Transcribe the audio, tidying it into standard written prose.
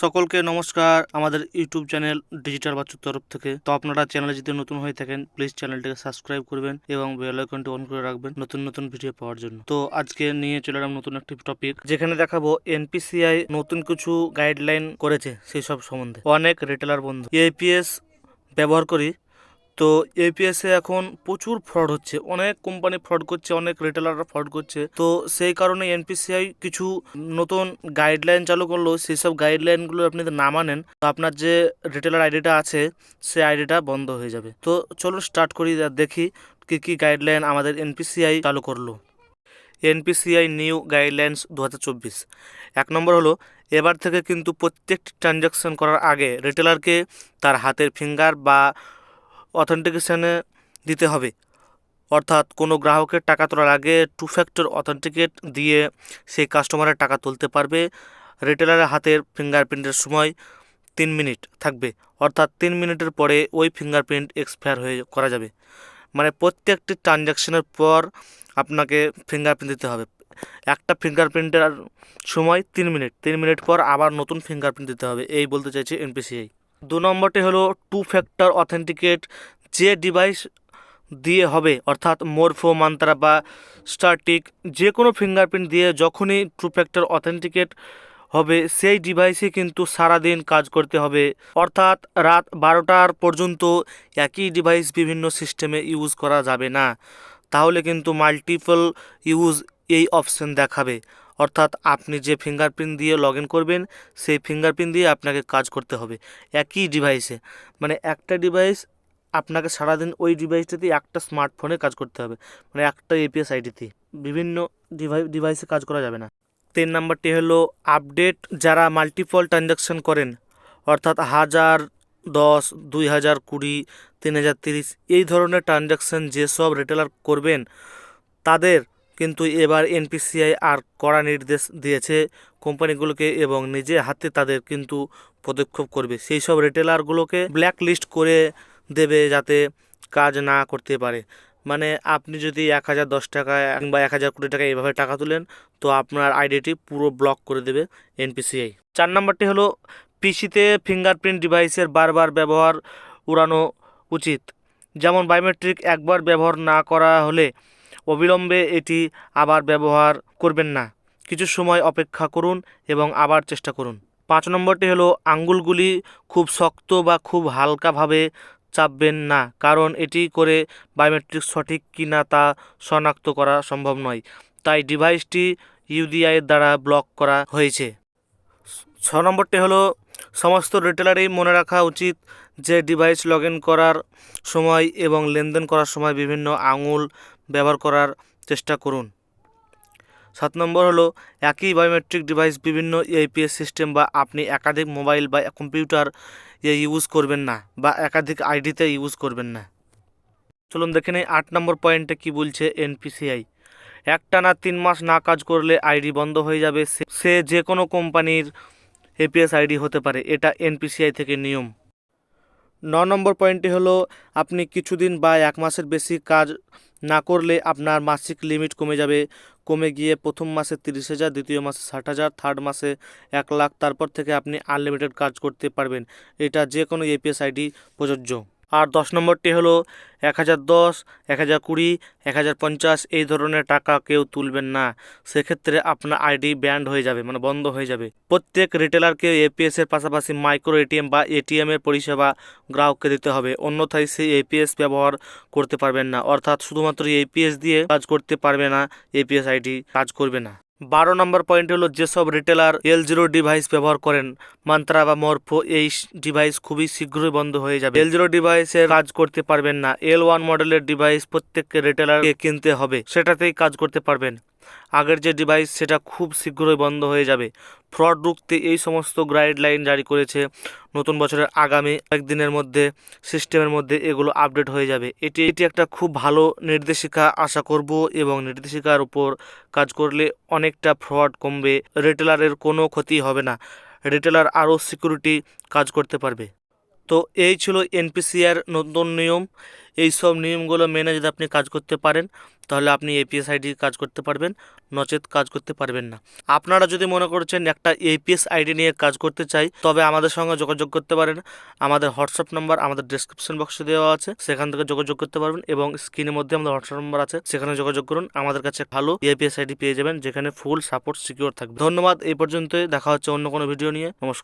সকলকে নমস্কার আমাদের ইউটিউব চ্যানেল ডিজিটাল বাচ্চুর তরফ থেকে। তো আপনারা চ্যানেলে যদি নতুন হয়ে থাকেন প্লিজ চ্যানেলটিকে সাবস্ক্রাইব করবেন এবং বেল আইকনটি অন করে রাখবেন নতুন নতুন ভিডিও পাওয়ার জন্য। তো আজকে নিয়ে চলে এলাম নতুন একটি টপিক, যেখানে দেখাবো এনপিসিআই নতুন কিছু গাইডলাইন করেছে সেই সব সম্বন্ধে। অনেক রিটেলার বন্ধু এপিএস ব্যবহার করি, তো এপিএসে এখন প্রচুর ফ্রড হচ্ছে, অনেক কোম্পানি ফ্রড করছে, অনেক রিটেলাররা ফ্রড করছে। তো সেই কারণে এনপিসিআই কিছু নতুন গাইডলাইন চালু করলো। সেই সব গাইডলাইনগুলো আপনি যদি না মানেন তো আপনার যে রিটেলার আইডিটা আছে সেই আইডিটা বন্ধ হয়ে যাবে। তো চলো স্টার্ট করি, দেখি কি কি গাইডলাইন আমাদের এনপিসিআই চালু করলো। NPCI new guidelines 2024। এক নম্বর হলো, এবার থেকে কিন্তু প্রত্যেকটি ট্রানজ্যাকশন করার আগে রিটেলারকে তার হাতের ফিঙ্গার বা অথেন্টিকেশনে দিতে হবে। অর্থাৎ কোনো গ্রাহকের টাকা তোলার আগে 2 ফ্যাক্টর অথেন্টিকেট দিয়ে সেই কাস্টমারের টাকা তুলতে পারবে। রিটেলারের হাতের ফিঙ্গারপ্রিন্টের সময় 3 মিনিট থাকবে, অর্থাৎ 3 মিনিটের পরে ওই ফিঙ্গারপ্রিন্ট এক্সপায়ার হয়ে করা যাবে। মানে প্রত্যেকটি ট্রানজ্যাকশনের পর আপনাকে ফিঙ্গারপ্রিন্ট দিতে হবে। একটা ফিঙ্গারপ্রিন্টের সময় 3 মিনিট, 3 মিনিট পর আবার নতুন ফিঙ্গারপ্রিন্ট দিতে হবে, এই বলতে চাইছে এনপিসিআই। 2 নম্বরটি হলো 2 ফ্যাক্টর অথেন্টিকেট যে ডিভাইস দিয়ে হবে, অর্থাৎ মোরফো, মান্ত্রা বা স্টারটিক যে কোনো ফিঙ্গারপ্রিন্ট দিয়ে যখনই 2 ফ্যাক্টর অথেন্টিকেট হবে সেই ডিভাইসে কিন্তু সারাদিন কাজ করতে হবে। অর্থাৎ রাত 12টার পর্যন্ত একই ডিভাইস বিভিন্ন সিস্টেমে ইউজ করা যাবে না, তাহলে কিন্তু মাল্টিপল ইউজ এই অপশন দেখাবে। অর্থাৎ আপনি যে ফিঙ্গারপ্রিন্ট দিয়ে লগ ইন করবেন সেই ফিঙ্গারপ্রিন্ট দিয়ে আপনাকে কাজ করতে হবে একই ডিভাইসে। মানে একটা ডিভাইস আপনাকে সারাদিন ওই ডিভাইসটাতে একটা স্মার্টফোনে কাজ করতে হবে, মানে একটা এপিএস আইডিতে বিভিন্ন ডিভাইসে কাজ করা যাবে না। 3 নাম্বারটি হলো আপডেট যারা মাল্টিপল ট্রানজ্যাকশন করেন, অর্থাৎ 1000, 10, 2000, 20, 3030 এই ধরনের ট্রানজ্যাকশন যেসব রিটেলার করবেন তাদের কিন্তু এবার এনপিসিআই আর কড়া নির্দেশ দিয়েছে কোম্পানিগুলোকে, এবং নিজে হাতে তাদের কিন্তু পদক্ষেপ করবে। সেই সব রিটেলারগুলোকে ব্ল্যাক লিস্ট করে দেবে যাতে কাজ না করতে পারে। মানে আপনি যদি 1010 টাকা কিংবা 1020 টাকা এইভাবে টাকা তুলেন তো আপনার আইডিটি পুরো ব্লক করে দেবে এনপিসিআই। 4 নম্বরটি হলো পিসিতে ফিঙ্গারপ্রিন্ট ডিভাইসের বারবার ব্যবহার উড়ানো উচিত। যেমন বায়োমেট্রিক একবার ব্যবহার না করা হলে অবিলম্বে এটি আবার ব্যবহার করবেন না, কিছু সময় অপেক্ষা করুন এবং আবার চেষ্টা করুন। 5 নম্বরটি হলো আঙ্গুলগুলি খুব শক্ত বা খুব হালকাভাবে চাপবেন না, কারণ এটি করে বায়োমেট্রিক সঠিক কিনা তা শনাক্ত করা সম্ভব নয়, তাই ডিভাইসটি ইউডিআই দ্বারা ব্লক করা হয়েছে। 6 নম্বরটি হলো সমস্ত রিটেলারই মনে রাখা উচিত যে ডিভাইস লগ ইন করার সময় এবং লেনদেন করার সময় বিভিন্ন আঙুল ব্যবহার করার চেষ্টা করুন। 7 নম্বর হলো একই বায়োমেট্রিক ডিভাইস বিভিন্ন এপিএস সিস্টেম বা আপনি একাধিক মোবাইল বা কম্পিউটার ইউজ করবেন না বা একাধিক আইডিতে ইউজ করবেন না। চলুন দেখে নেই 8 নম্বর পয়েন্টে কি বলছে এনপিসিআই। একটানা 3 মাস না কাজ করলে আইডি বন্ধ হয়ে যাবে, সে যে কোনো কোম্পানির এপিএস আইডি হতে পারে, এটা এনপিসিআই থেকে নিয়ম। 9 নম্বর পয়েন্টটি হলো আপনি কিছুদিন বা 1 মাসের বেশি কাজ না করলে আপনার মাসিক লিমিট কমে যাবে, কমে গিয়ে প্রথম মাসে 30,000, দ্বিতীয় মাসে 60,000, থার্ড মাসে 1 লাখ, তারপর থেকে আপনি আনলিমিটেড কাজ করতে পারবেন। এটা যে কোনো এপিএস আইডি প্রযোজ্য। আর 10 নম্বরটি হলো 1010, 1020, 1050 এই ধরনের টাকা কেউ তুলবেন না, সেক্ষেত্রে আপনার আইডি ব্যান্ড হয়ে যাবে, মানে বন্ধ হয়ে যাবে। প্রত্যেক রিটেলারকে এপিএস এর পাশাপাশি মাইক্রো এটিএম বা এটিএম এর পরিষেবা গ্রাহককে দিতে হবে, অন্যথায় সেই এপিএস ব্যবহার করতে পারবেন না। অর্থাৎ শুধুমাত্র এপিএস দিয়ে কাজ করতে পারবে না, এপিএস আইডি কাজ করবে না। 12 নম্বর পয়েন্ট হলো যেসব রিটেলার L0 ডিভাইস ব্যবহার করেন, মান্ত্রা বা মরফো, এই ডিভাইস খুবই শীঘ্রই বন্ধ হয়ে যাবে। L0 ডিভাইসের কাজ করতে পারবেন না। L1 মডেলের ডিভাইস প্রত্যেক রিটেলারকে কিনতে হবে, সেটাতেই কাজ করতে পারবেন। আগের যে ডিভাইস সেটা খুব শীঘ্রই বন্ধ হয়ে যাবে। ফ্রড রুখতে এই সমস্ত গাইডলাইন জারি করেছে। নতুন বছরের আগামী কয়েকদিনের মধ্যে সিস্টেমের মধ্যে এগুলো আপডেট হয়ে যাবে। এটি একটা খুব ভালো নির্দেশিকা আশা করব, এবং নির্দেশিকার উপর কাজ করলে অনেকটা ফ্রড কমবে, রিটেলারের কোনো ক্ষতি হবে না, রিটেলার আরও সিকিউরিটি কাজ করতে পারবে। তো এই ছিল এনপিসিআর নতুন নিয়ম। এই সব নিয়মগুলো মেনে যদি আপনি কাজ করতে পারেন তাহলে আপনি এপিএস আইডি কাজ করতে পারবেন, নচেত কাজ করতে পারবেন না। আপনারা যদি মনে করছেন একটা এপিএস আইডি নিয়ে কাজ করতে চাই, তবে আমাদের সঙ্গে যোগাযোগ করতে পারেন। আমাদের হোয়াটসঅ্যাপ নাম্বার আমাদের ডেসক্রিপশন বক্সে দেওয়া আছে, সেখান থেকে যোগাযোগ করতে পারবেন এবং স্ক্রিনের মধ্যে আমাদের হোয়াটসঅ্যাপ নাম্বার আছে, সেখানে যোগাযোগ করুন। আমাদের কাছে ভালো এপিএস আইডি পেয়ে যাবেন যেখানে ফুল সাপোর্ট সিকিউর থাকবে। ধন্যবাদ। এই পর্যন্তই, দেখা হচ্ছে অন্য কোনো ভিডিও নিয়ে। নমস্কার।